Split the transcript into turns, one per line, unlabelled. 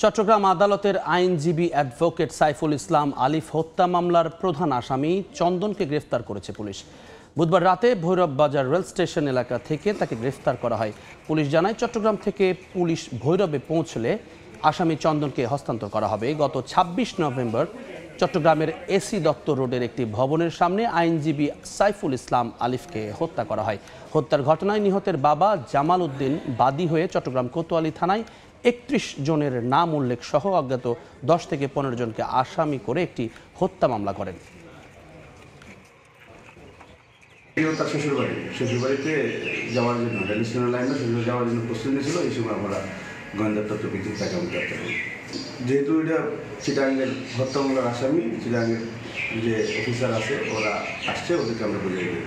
চট্টগ্রাম আদালতের আইনজীবী অ্যাডভোকেট সাইফুল ইসলাম আলিফ হত্যা মামলার প্রধান আসামি চন্দনকে গ্রেফতার করেছে পুলিশ। বুধবার রাতে ভৈরব বাজার রেল স্টেশন এলাকা থেকে তাকে গ্রেফতার করা হয়। পুলিশ জানায়, চট্টগ্রাম থেকে পুলিশ ভৈরবে পৌঁছলে আসামি চন্দনকে হস্তান্তর করা হবে। গত ২৬ নভেম্বর চট্টগ্রামের এসি দত্ত রোডের একটি ভবনের সামনে আইনজীবী সাইফুল ইসলাম আলিফকে হত্যা করা হয়। হত্যার ঘটনায় নিহতের বাবা জামাল উদ্দিন বাদী হয়ে চট্টগ্রাম কোতোয়ালি থানায় ৩১ জনের নাম উল্লেখ সহ অজ্ঞাত ১০ থেকে ১৫ জনকে আসামি করে একটি হত্যা মামলা করেন।
তার শ্বশুরবাড়িতে যাওয়ার জন্য রেল স্টেশনের লাইনে শ্বশুরবাড়ি যাওয়ার জন্য প্রস্তুতি নিয়েছিল। এই সময় আমরা গোয়েন্দা তথ্য ভিত্তিক তাকে আমি গ্রেপ্তার করি। যেহেতু এটা চিটাগাংয়ের হত্যা মামলার আসামি, চিটাগাংয়ের যে অফিসার আছে ওরা আসছে, ওদেরকে আমরা বুঝিয়ে দিই।